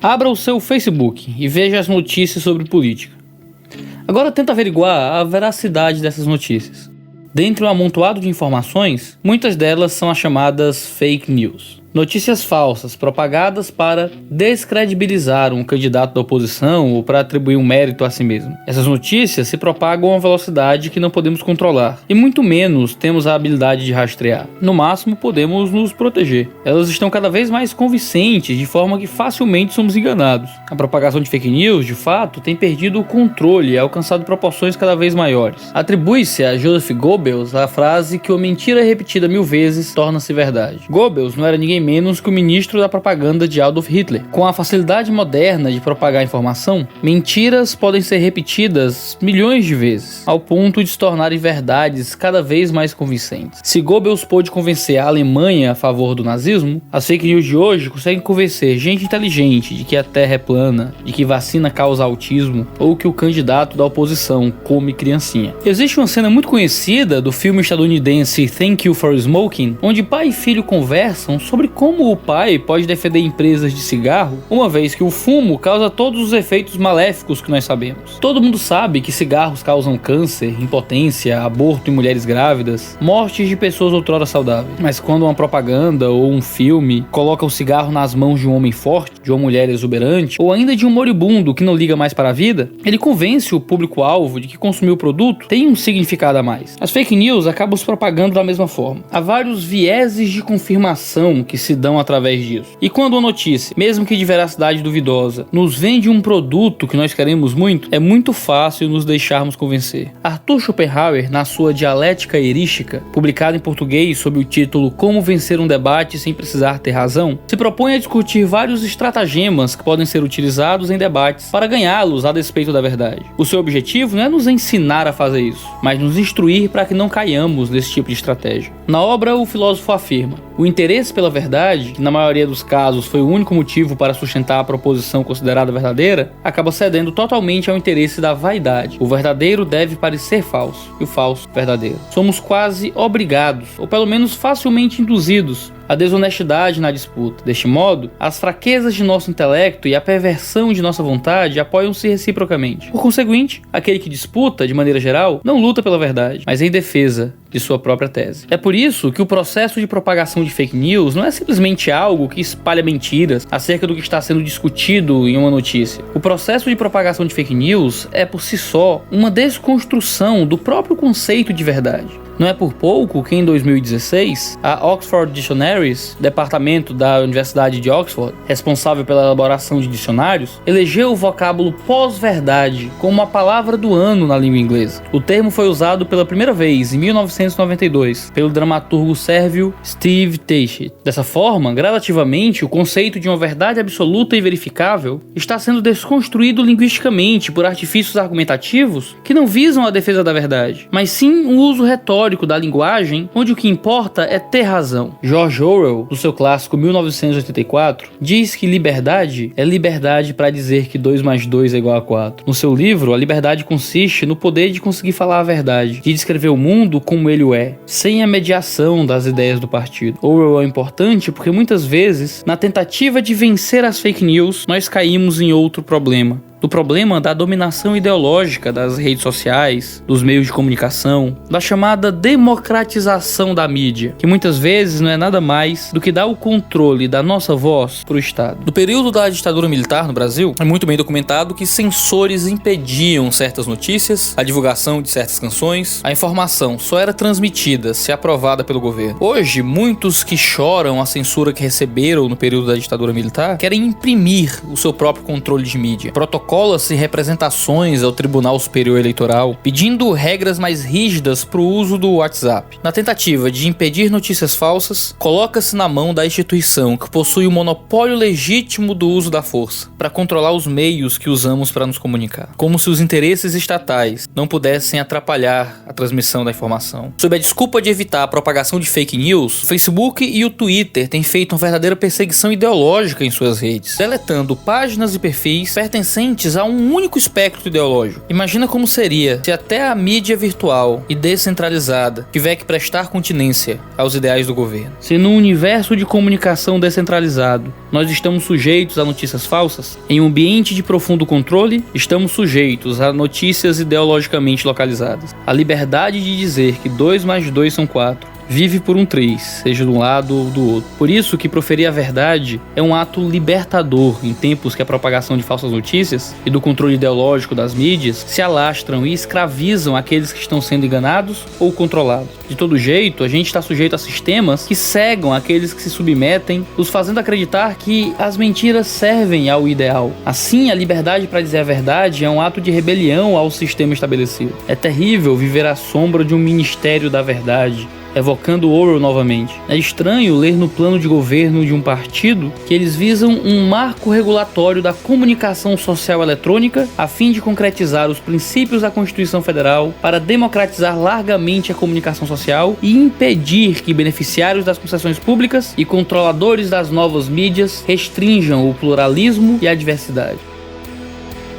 Abra o seu Facebook e veja as notícias sobre política. Agora tenta averiguar a veracidade dessas notícias. Dentre um amontoado de informações, muitas delas são as chamadas fake news. Notícias falsas propagadas para descredibilizar um candidato da oposição ou para atribuir um mérito a si mesmo. Essas notícias se propagam a uma velocidade que não podemos controlar e muito menos temos a habilidade de rastrear. No máximo, podemos nos proteger. Elas estão cada vez mais convincentes, de forma que facilmente somos enganados. A propagação de fake news, de fato, tem perdido o controle e alcançado proporções cada vez maiores. Atribui-se a Joseph Goebbels a frase que uma mentira repetida 1000 vezes torna-se verdade. Goebbels não era ninguém menos que o ministro da propaganda de Adolf Hitler. Com a facilidade moderna de propagar informação, mentiras podem ser repetidas milhões de vezes, ao ponto de se tornarem verdades cada vez mais convincentes. Se Goebbels pôde convencer a Alemanha a favor do nazismo, as fake news de hoje conseguem convencer gente inteligente de que a Terra é plana, de que vacina causa autismo ou que o candidato da oposição come criancinha. Existe uma cena muito conhecida do filme estadunidense Thank You for Smoking, onde pai e filho conversam sobre como o pai pode defender empresas de cigarro, uma vez que o fumo causa todos os efeitos maléficos que nós sabemos. Todo mundo sabe que cigarros causam câncer, impotência, aborto em mulheres grávidas, mortes de pessoas outrora saudáveis. Mas quando uma propaganda ou um filme coloca o cigarro nas mãos de um homem forte, de uma mulher exuberante, ou ainda de um moribundo que não liga mais para a vida, ele convence o público-alvo de que consumir o produto tem um significado a mais. As fake news acabam se propagando da mesma forma. Há vários vieses de confirmação que se dão através disso. E quando uma notícia, mesmo que de veracidade duvidosa, nos vende um produto que nós queremos muito, é muito fácil nos deixarmos convencer. Arthur Schopenhauer, na sua Dialética Erística, publicada em português sob o título Como Vencer um Debate Sem Precisar Ter Razão, se propõe a discutir vários estratagemas que podem ser utilizados em debates para ganhá-los a despeito da verdade. O seu objetivo não é nos ensinar a fazer isso, mas nos instruir para que não caiamos nesse tipo de estratégia. Na obra, o filósofo afirma: o interesse pela verdade, que na maioria dos casos foi o único motivo para sustentar a proposição considerada verdadeira, acaba cedendo totalmente ao interesse da vaidade. O verdadeiro deve parecer falso e o falso verdadeiro. Somos quase obrigados, ou pelo menos facilmente induzidos, a desonestidade na disputa. Deste modo, as fraquezas de nosso intelecto e a perversão de nossa vontade apoiam-se reciprocamente. Por conseguinte, aquele que disputa, de maneira geral, não luta pela verdade, mas em defesa de sua própria tese. É por isso que o processo de propagação de fake news não é simplesmente algo que espalha mentiras acerca do que está sendo discutido em uma notícia. O processo de propagação de fake news é, por si só, uma desconstrução do próprio conceito de verdade. Não é por pouco que em 2016, a Oxford Dictionaries, departamento da Universidade de Oxford, responsável pela elaboração de dicionários, elegeu o vocábulo pós-verdade como a palavra do ano na língua inglesa. O termo foi usado pela primeira vez em 1992 pelo dramaturgo sérvio Steve Teixeira. Dessa forma, gradativamente, o conceito de uma verdade absoluta e verificável está sendo desconstruído linguisticamente por artifícios argumentativos que não visam a defesa da verdade, mas sim o uso retórico da linguagem, onde o que importa é ter razão. George Orwell, no seu clássico 1984, diz que liberdade é liberdade para dizer que 2 mais 2 é igual a 4. No seu livro, a liberdade consiste no poder de conseguir falar a verdade, de descrever o mundo como ele o é, sem a mediação das ideias do partido. Orwell é importante porque muitas vezes, na tentativa de vencer as fake news, nós caímos em outro problema. Do problema da dominação ideológica das redes sociais, dos meios de comunicação, da chamada democratização da mídia, que muitas vezes não é nada mais do que dar o controle da nossa voz para o Estado. No período da ditadura militar no Brasil, é muito bem documentado que censores impediam certas notícias, a divulgação de certas canções, a informação só era transmitida se aprovada pelo governo. Hoje, muitos que choram a censura que receberam no período da ditadura militar querem imprimir o seu próprio controle de mídia. Protocola-se representações ao Tribunal Superior Eleitoral, pedindo regras mais rígidas para o uso do WhatsApp. Na tentativa de impedir notícias falsas, coloca-se na mão da instituição que possui o monopólio legítimo do uso da força, para controlar os meios que usamos para nos comunicar. Como se os interesses estatais não pudessem atrapalhar a transmissão da informação. Sob a desculpa de evitar a propagação de fake news, o Facebook e o Twitter têm feito uma verdadeira perseguição ideológica em suas redes, deletando páginas e perfis pertencentes sintetizar um único espectro ideológico. Imagina como seria se até a mídia virtual e descentralizada tiver que prestar continência aos ideais do governo. Se no universo de comunicação descentralizado nós estamos sujeitos a notícias falsas, em um ambiente de profundo controle, estamos sujeitos a notícias ideologicamente localizadas. A liberdade de dizer que 2 mais 2 são 4 vive por um 3, seja de um lado ou do outro. Por isso que proferir a verdade é um ato libertador em tempos que a propagação de falsas notícias e do controle ideológico das mídias se alastram e escravizam aqueles que estão sendo enganados ou controlados. De todo jeito, a gente está sujeito a sistemas que cegam aqueles que se submetem, nos fazendo acreditar que as mentiras servem ao ideal. Assim, a liberdade para dizer a verdade é um ato de rebelião ao sistema estabelecido. É terrível viver à sombra de um ministério da verdade, evocando Orwell novamente. É estranho ler no plano de governo de um partido que eles visam um marco regulatório da comunicação social eletrônica a fim de concretizar os princípios da Constituição Federal para democratizar largamente a comunicação social e impedir que beneficiários das concessões públicas e controladores das novas mídias restringam o pluralismo e a diversidade.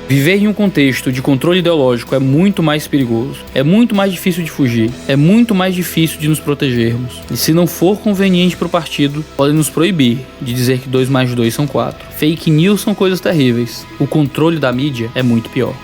Viver em um contexto de controle ideológico é muito mais perigoso, é muito mais difícil de fugir, é muito mais difícil de nos protegermos. E se não for conveniente para o partido, podem nos proibir de dizer que 2 mais 2 são 4. Fake news são coisas terríveis. O controle da mídia é muito pior.